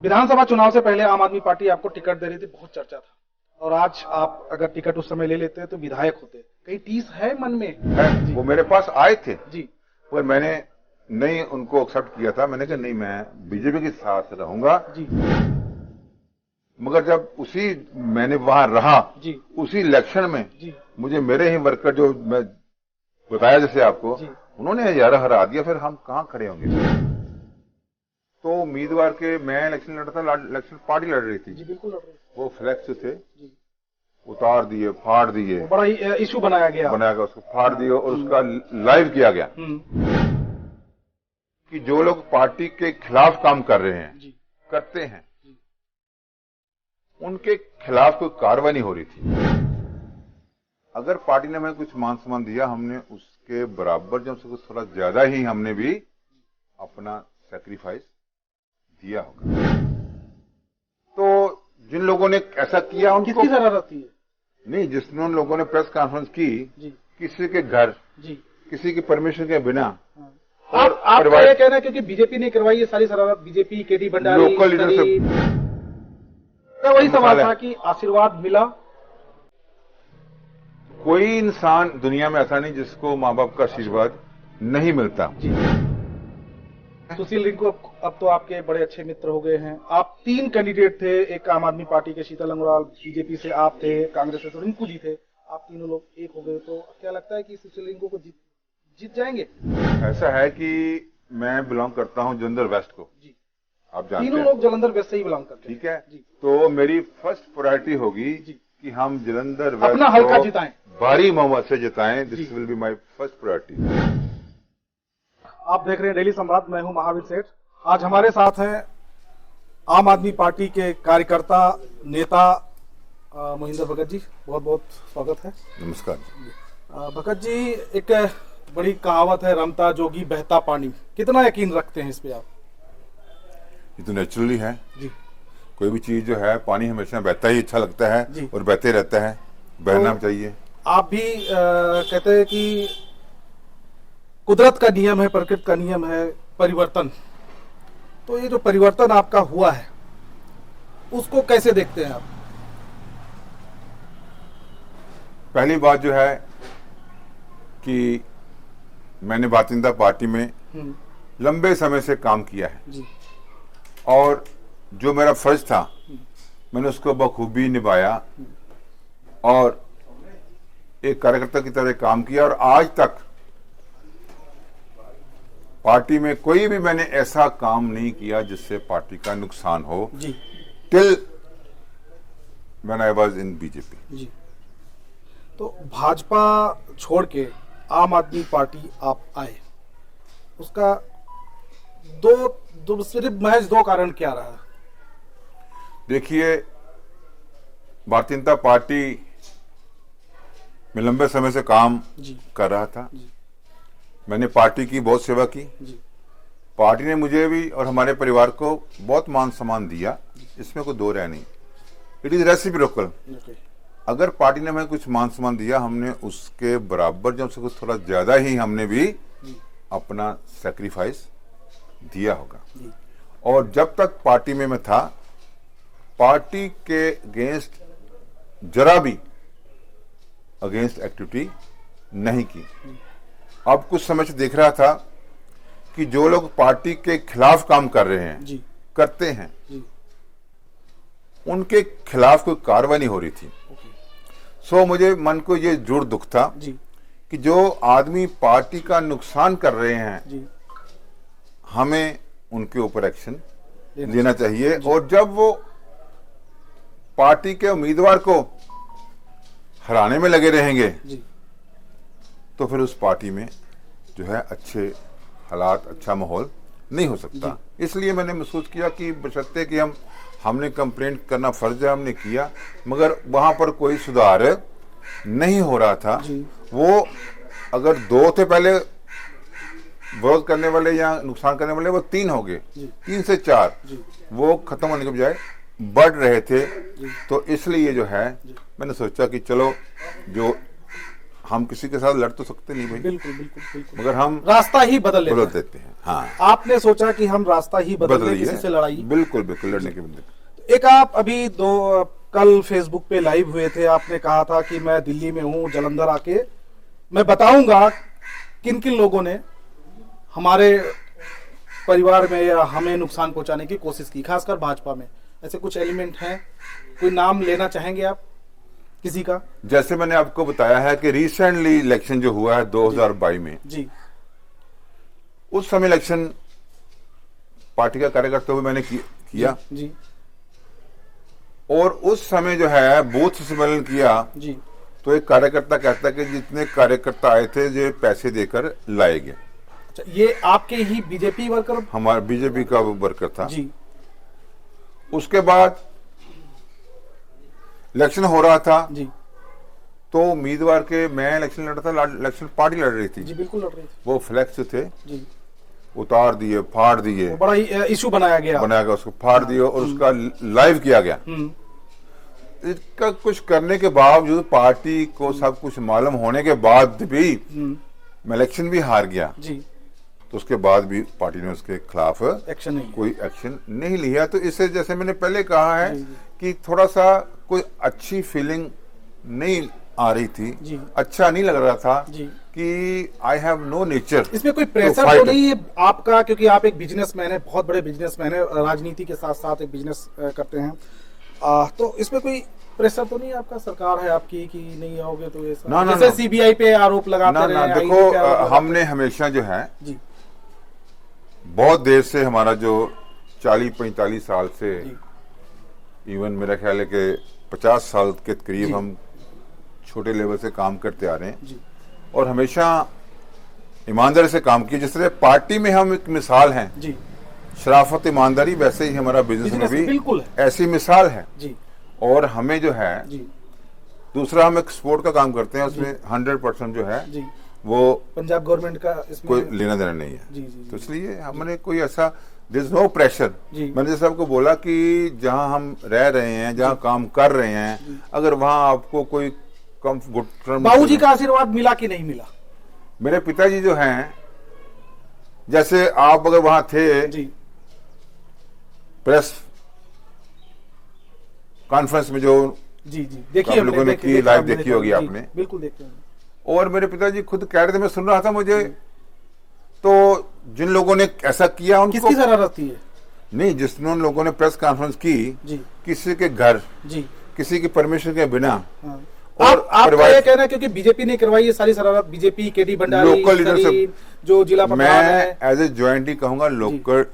विधानसभा चुनाव से पहले आम आदमी पार्टी आपको टिकट दे रही थी, बहुत चर्चा था। और आज आप अगर टिकट उस समय ले लेते तो विधायक होते। कहीं टीस है मन में? है, वो मेरे पास आए थे जी, पर मैंने नहीं उनको एक्सेप्ट किया था। मैंने कहा नहीं, मैं बीजेपी के साथ रहूंगा जी, मगर जब मैंने वहां रहा जी, उसी इलेक्शन में जी, मुझे मेरे ही वर्कर जो मैं बताया जैसे आपको, जी, उन्होंने हरा दिया, फिर हम कहां खड़े होंगे। तो उम्मीदवार के मैं इलेक्शन लड़ रहा था, इलेक्शन पार्टी लड़ रही थी। जी, बिल्कुल लड़ रहे हैं। वो फ्लैक्स थे, जी, उतार दिए, फाड़ दिए, वो बड़ा ही इशू बनाया गया। उसको फाड़ दिया और उसका लाइव किया गया कि जो लोग पार्टी के खिलाफ काम कर रहे हैं, जी, करते हैं, उनके खिलाफ कोई कार्रवाई नहीं हो रही थी। अगर पार्टी ने हमें कुछ मान सम्मान दिया, हमने उसके बराबर जब से कुछ थोड़ा ज्यादा ही हमने भी अपना सैक्रिफाइस दिया होगा। तो जिन लोगों ने ऐसा किया उनको किसकी शरारत थी? नहीं, जिसने उन लोगों ने प्रेस कॉन्फ्रेंस की, जी, किसी के घर, जी, किसी की परमिशन के बिना, हाँ। आपका परिवार- ये कहना है क्योंकि बीजेपी ने करवाई ये सारी शरारत, BJP KD Bhandari, local leader से तो वही सवाल मसाला था कि आशीर्वाद मिला। कोई इंसान दुनिया में ऐसा नहीं जिसको माँ बाप का आशीर्वाद नहीं मिलता। जी, सुशील रिंकू अब तो आपके बड़े अच्छे मित्र हो गए हैं। आप 3 कैंडिडेट थे, एक आम आदमी पार्टी के शीतल अंगराल, बीजेपी से आप थे, कांग्रेस से तो रिंकू जी थे। आप तीनों लोग एक हो गए, तो क्या लगता है कि सुशील रिंकू को जीत जाएंगे? ऐसा है कि मैं बिलोंग करता हूँ जलंधर वेस्ट को, जी, आप जानते तीनों हैं, लोग जलंधर वेस्ट से ही बिलोंग करते हैं। ठीक है। जी, तो मेरी फर्स्ट प्रायोरिटी होगी जी, कि हम जलंधर वेस्ट अपना हल्का को जिताएं, भारी बहुमत से जिताएं। जी। This will be my first priority. आप देख रहे हैं डेली सम्राट, मैं हूं महावीर सेठ। आज हमारे साथ हैं आम आदमी पार्टी के कार्यकर्ता नेता मोहिंदर भगत जी। बहुत बहुत स्वागत है। नमस्कार। भगत जी, एक बड़ी कहावत है, रमता जोगी बहता पानी, कितना यकीन रखते हैं इस पे आप? ये तो नेचुरली है, जी, कोई भी चीज जो है, पानी हमेशा बहता ही अच्छा लगता है जी। और बहते रहता है, बहना तो चाहिए। आप भी कहते हैं कि कुदरत का नियम है, प्रकृति का नियम है परिवर्तन। तो ये जो परिवर्तन आपका हुआ है उसको कैसे देखते हैं आप? पहली बात जो है कि मैंने भारतीय जनता पार्टी में लंबे समय से काम किया है जी, और जो मेरा फर्ज था मैंने उसको बखूबी निभाया और एक कार्यकर्ता की तरह काम किया। और आज तक पार्टी में कोई भी मैंने ऐसा काम नहीं किया जिससे पार्टी का नुकसान हो, जी, till when I was in BJP. जी। तो भाजपा छोड़ के आम आदमी पार्टी आप आए, उसका सिर्फ महज 2 कारण क्या रहा? देखिए, भारतीय जनता पार्टी में लंबे समय से काम जी, कर रहा था। जी, मैंने पार्टी की बहुत सेवा की, जी, पार्टी ने मुझे भी और हमारे परिवार को बहुत मान सम्मान दिया, इसमें कोई दो राय नहीं। It is reciprocal. ओके, अगर पार्टी ने हमें कुछ मान सम्मान दिया, हमने उसके बराबर जब से कुछ थोड़ा ज्यादा ही हमने भी अपना सैक्रिफाइस दिया होगा। जी, और जब तक पार्टी में मैं था, पार्टी के अगेंस्ट जरा भी अगेंस्ट एक्टिविटी नहीं की। अब कुछ समय से देख रहा था कि जो लोग पार्टी के खिलाफ काम कर रहे हैं, जी, करते हैं, जी, उनके खिलाफ कोई कार्रवाई नहीं हो रही थी। ओके, सो मुझे मन को ये जरूर दुख था जी, कि जो आदमी पार्टी का नुकसान कर रहे हैं, जी, हमें उनके ऊपर एक्शन लेना लेना चाहिए। और जब वो पार्टी के उम्मीदवार को हराने में लगे रहेंगे जी, तो फिर उस पार्टी में जो है अच्छे हालात, अच्छा माहौल नहीं हो सकता। इसलिए मैंने महसूस किया कि बशर्ते कि हमने कंप्लेंट करना फर्ज है, हमने किया, मगर वहां पर कोई सुधार नहीं हो रहा था। जी, वो अगर 2 थे पहले विरोध करने वाले या नुकसान करने वाले, वो 3 हो गए, 3 से 4 जी, वो खत्म होने के बजाय बढ़ रहे थे। तो इसलिए जो है मैंने सोचा कि चलो जो हम किसी के साथ लड़ तो सकते नहीं भाई, बिल्कुल बिल्कुल बिल्कुल, मगर हम रास्ता ही बदल देते हैं। हाँ, आपने सोचा कि हम रास्ता ही बदल दें, किसी से लड़ाई, बिल्कुल बिल्कुल लड़ने की बंदे। एक आप अभी कल फेसबुक पे लाइव हुए थे, आपने कहा था कि मैं दिल्ली में हूँ, जलंधर आके मैं बताऊंगा किन किन लोगों ने हमारे परिवार में या हमें नुकसान पहुंचाने की कोशिश की, खासकर भाजपा में ऐसे कुछ एलिमेंट हैं, कोई नाम लेना चाहेंगे आप किसी का? जैसे मैंने आपको बताया है कि रिसेंटली इलेक्शन जो हुआ है 2022 में जी, उस समय इलेक्शन पार्टी का कार्यकर्ता हुए मैंने किया जी, और उस समय जो है बूथ सम्मेलन किया जी, तो एक कार्यकर्ता कहता है कि जितने कार्यकर्ता आए थे जो पैसे देकर लाए गए। अच्छा, ये आपके ही बीजेपी वर्कर? हमारा बीजेपी का वर्कर था जी। उसके बाद इलेक्शन हो रहा था जी, तो उम्मीदवार के मैं इलेक्शन लड़ रहा था, इलेक्शन पार्टी लड़ रही थी जी, बिल्कुल लड़ रही थी। वो फ्लैक्स थे जी, उतार दिए, फाड़ दिए, बड़ा इशू बनाया गया, उसको फाड़ दिया और उसका लाइव किया गया। इसका कुछ करने के बावजूद पार्टी को सब कुछ मालूम होने के बाद भी मैं इलेक्शन भी हार गया जी, तो उसके बाद भी पार्टी ने उसके खिलाफ एक्शन नहीं, कोई एक्शन नहीं लिया। तो इससे जैसे मैंने पहले कहा है कि थोड़ा सा कोई अच्छी फीलिंग नहीं आ रही थी, अच्छा नहीं लग रहा था कि आई हैव नो नेचर। इसमें कोई प्रेशर तो नहीं है आपका, क्योंकि आप एक बिजनेसमैन है, बहुत बड़े बिजनेसमैन है, राजनीति के साथ साथ एक बिजनेस करते हैं, तो इसमें कोई प्रेशर तो नहीं आपका, सरकार है आपकी कि नहीं आओगे तो ऐसा जैसे सीबीआई पे आरोप लगाते रहे? देखो हमने हमेशा जो है जी, बहुत देर से हमारा जो 40-45 साल से इवन मेरा ख्याल है कि 50 साल के करीब हम छोटे लेवल से काम करते आ रहे हैं और हमेशा ईमानदारी से काम किया। जिस तरह पार्टी में हम एक मिसाल हैं जी, शराफत ईमानदारी, वैसे ही हमारा बिजनेस में भी बिल्कुल ऐसी मिसाल है जी। और हमें जो है जी, दूसरा हम एक स्पोर्ट का काम करते हैं, उसमें 100% जो है जी, वो पंजाब गवर्नमेंट का इसमें कोई लेना देना नहीं है। जी, जी, तो इसलिए हमने कोई ऐसा देयर इज नो प्रेशर। मैंने जैसे आपको बोला कि जहां हम रह रहे हैं, जहां काम कर रहे हैं, अगर वहां आपको कोई कम गुड टर्म, बाबूजी का आशीर्वाद मिला कि नहीं मिला? मेरे पिताजी जो हैं, जैसे आप अगर वहां थे जी, प्रेस कॉन्फ्रेंस में जो जी, जी, देखिए लोगों ने की, लाइव देखी होगी आपने, बिल्कुल देखते हैं। और मेरे पिताजी खुद कह रहे थे, मैं सुन रहा था, मुझे तो जिन लोगों ने ऐसा किया उनको किसकी शरारत थी? नहीं, जिन लोगों ने प्रेस कॉन्फ्रेंस की किसी के घर जी, किसी की परमिशन के बिना, और आपका ये कहना है क्योंकि बीजेपी ने करवाई ये सारी शरारत, BJP KD Bhandari, local leadership, जो जिला प्रधान है, मैं एज ए ज्वाइंटली कहूंगा लोकल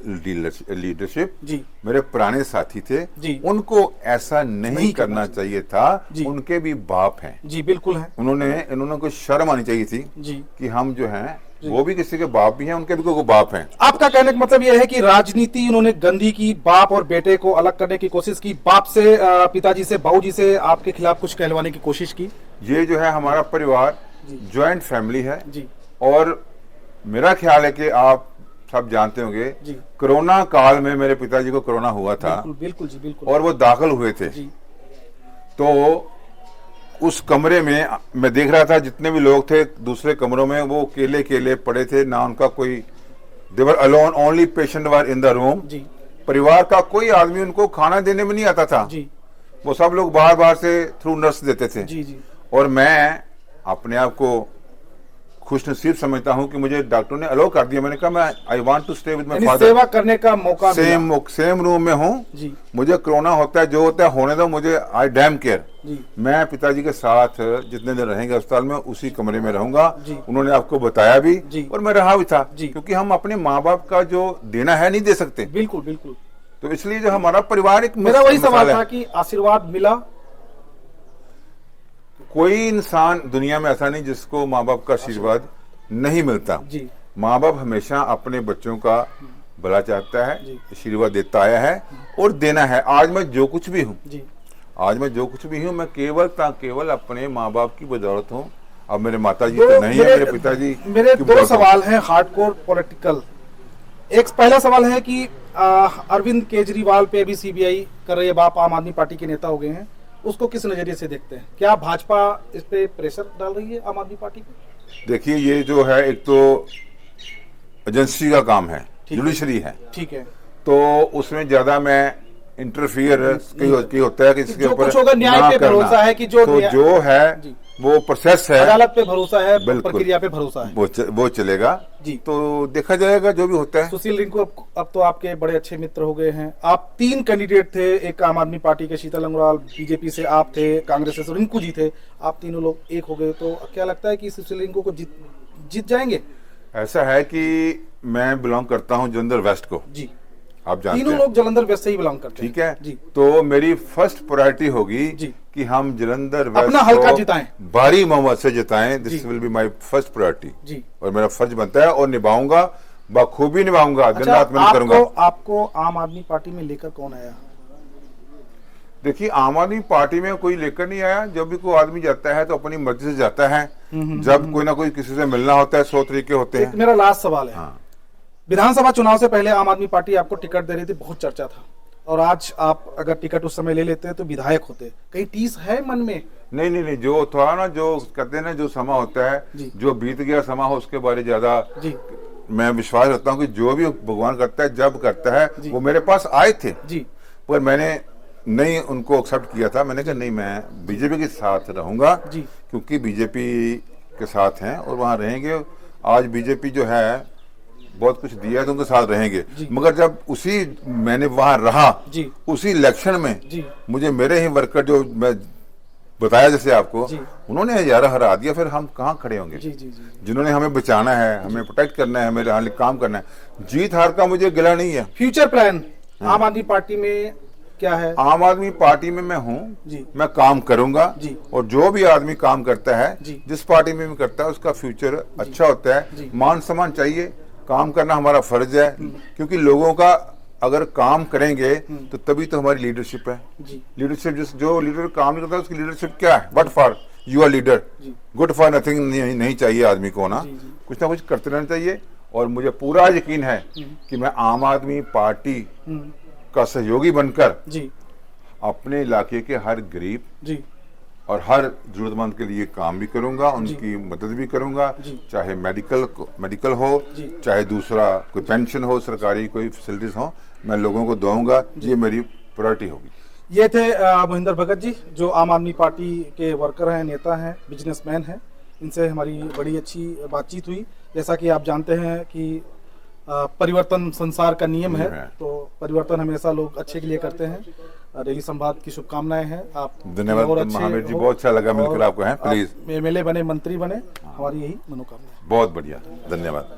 लीडरशिप, मेरे पुराने साथी थे, उनको ऐसा नहीं करना चाहिए था। उनके भी बाप हैं जी, बिल्कुल है, इन्होंने कोई शर्म आनी चाहिए थी जी कि हम जो हैं वो भी किसी के बाप भी हैं, उनके भी कोई बाप हैं। आपका कहने का मतलब यह है कि राजनीति उन्होंने गंदी की, बाप और बेटे को अलग करने की कोशिश की, बाप से, पिताजी से, बाबूजी से आपके खिलाफ कुछ कहलवाने की कोशिश की। ये जो है हमारा परिवार ज्वाइंट फैमिली है जी, और मेरा ख्याल है कि आप सब जानते होंगे कोरोना काल में मेरे पिताजी को कोरोना हुआ था, बिल्कुल जी, बिल्कुल, और वो दाखिल हुए थे। तो उस कमरे में मैं देख रहा था जितने भी लोग थे दूसरे कमरों में वो केले केले पड़े थे, ना उनका कोई, they were alone, only patient were in the room. परिवार का कोई आदमी उनको खाना देने में नहीं आता था जी। वो सब लोग बाहर बाहर से थ्रू नर्स देते थे जी, जी। और मैं अपने आप को खुश नसीब समझता हूं कि मुझे डॉक्टर ने अलाउ कर दिया। मैंने कहा मैं I want to stay with my father, सेवा करने का मौका, सेम रूम में हूं, मुझे कोरोना होता है, जो होता है होने दो, मुझे आई डैम केयर। मैं पिताजी के साथ जितने दिन रहेंगे अस्पताल में उसी कमरे में रहूंगा। उन्होंने आपको बताया भी और मैं रहा भी था, क्योंकि हम अपने माँ बाप का जो देना है नहीं दे सकते। बिल्कुल बिल्कुल। तो इसलिए जो हमारा पारिवारिक, मेरा वही सवाल था कि आशीर्वाद मिला। कोई इंसान दुनिया में ऐसा नहीं जिसको माँ बाप का आशीर्वाद नहीं मिलता। माँ बाप हमेशा अपने बच्चों का भला चाहता है, आशीर्वाद देता आया है और देना है। आज मैं जो कुछ भी हूँ, मैं केवल अपने माँ बाप की बदौलत हूँ। अब मेरे माता जी तो नहीं है, मेरे पिताजी। मेरे दो सवाल हैं हार्डकोर पॉलिटिकल। एक पहला सवाल है कि अरविंद केजरीवाल पे भी सीबीआई कर रही है, बाप आम आदमी पार्टी के नेता हो गए हैं, उसको किस नजरिए से देखते हैं? क्या भाजपा इस पे प्रेशर डाल रही है आम आदमी पार्टी को? देखिए, ये जो है एक तो एजेंसी का काम है, ठीक है। जुडिशरी है, ठीक है। तो उसमें ज्यादा मैं इंटरफियर की होता है कि इसके जो ऊपर कुछ होगा न्याय ना पे करना। भरोसा है कि जो तो जो है जी। वो प्रोसेस है, अदालत पे भरोसा है, बिल्कुल। प्रक्रिया पे भरोसा है, वो चलेगा जी। तो देखा जाएगा जो भी होता है। सुशील रिंकू अब तो आपके बड़े अच्छे मित्र हो गए हैं। आप 3 कैंडिडेट थे, एक आम आदमी पार्टी के शीतल लंगड़ाल, बीजेपी से आप थे, कांग्रेस से रिंकू जी थे, आप तीनों लोग एक हो गए। तो क्या लगता है कि सुशील रिंकू को जीत जाएंगे? ऐसा है कि मैं बिलोंग करता हूं जलंधर वेस्ट को, जी। आप जानते तीनों हैं। लोग जलंधर वेस्ट से ही बिलोंग करते हैं, ठीक है जी। तो मेरी फर्स्ट प्रायोरिटी होगी जी। कि हम जलंधर वेस्ट अपना हल्का जिताएं, भारी बहुमत से जिताएं। This will be my first priority, जी। और मेरा फर्ज बनता है और निभाऊंगा, बखूबी निभाऊंगा, दिन रात मेहनत करूंगा। आपको आम आदमी पार्टी में लेकर कौन आया? देखिए, आम आदमी पार्टी में कोई लेकर नहीं आया। जब भी कोई आदमी जाता है तो अपनी मर्जी से जाता है। जब कोई ना कोई किसी से मिलना होता है, 100 तरीके होते हैं। मेरा लास्ट सवाल है, हाँ। विधानसभा चुनाव से पहले आम आदमी पार्टी आपको टिकट दे रही थी, बहुत चर्चा था, और आज आप अगर टिकट उस समय ले लेते तो विधायक होते। कहीं टीस है मन में? नहीं, जो थोड़ा ना, जो कहते हैं ना, जो समा होता है, जो बीत गया समा हो, उसके बारे ज्यादा मैं विश्वास रखता हूँ कि जो भी भगवान करता है, जब करता है। वो मेरे पास आए थे जी, पर मैंने नहीं उनको एक्सेप्ट किया था। मैंने कहा नहीं, मैं बीजेपी के साथ रहूंगा, क्योंकि बीजेपी के साथ हैं और वहां रहेंगे। आज बीजेपी जो है बहुत कुछ दिया है तो उनके साथ रहेंगे। मगर जब मैंने वहां रहा, उसी इलेक्शन में मुझे मेरे ही वर्कर, जो मैं बताया जैसे आपको, उन्होंने हरा दिया, फिर हम कहाँ खड़े होंगे? जिन्होंने हमें बचाना है, हमें प्रोटेक्ट करना है, मेरे हाल काम करना है। जीत हार का मुझे गिला नहीं है। फ्यूचर प्लान आम आदमी पार्टी में क्या है? आम आदमी पार्टी में मैं हूँ, मैं काम करूंगा, और जो भी आदमी काम करता है, जिस पार्टी में भी करता है, उसका फ्यूचर अच्छा होता है। मान सम्मान चाहिए, काम करना हमारा फर्ज है, क्योंकि लोगों का अगर काम करेंगे तो तभी तो हमारी लीडरशिप है। लीडरशिप, जो लीडर काम नहीं करता उसकी लीडरशिप क्या है? What for you are leader, good for nothing नहीं चाहिए आदमी को ना। कुछ ना कुछ करते रहना चाहिए। और मुझे पूरा यकीन है कि मैं आम आदमी पार्टी का सहयोगी बनकर अपने इलाके के हर गरीब और हर जरूरतमंद के लिए काम भी करूंगा, उनकी मदद भी करूंगा, चाहे मेडिकल हो, चाहे दूसरा कोई पेंशन हो, सरकारी कोई फैसिलिटीज हो, मैं लोगों को दूंगा। ये मेरी प्रायोरिटी होगी। ये थे मोहिंदर भगत जी, जो आम आदमी पार्टी के वर्कर हैं, नेता हैं, बिजनेसमैन हैं। इनसे हमारी बड़ी अच्छी बातचीत हुई। जैसा कि आप जानते हैं कि परिवर्तन संसार का नियम है, तो परिवर्तन हमेशा लोग अच्छे के लिए करते हैं। रैली संवाद की शुभकामनाएं हैं। आप धन्यवाद महावीर जी, बहुत अच्छा लगा मिलकर आपको। हैं प्लीज MLA बने, मंत्री बने, हमारी यही मनोकामना है। बहुत बढ़िया, धन्यवाद।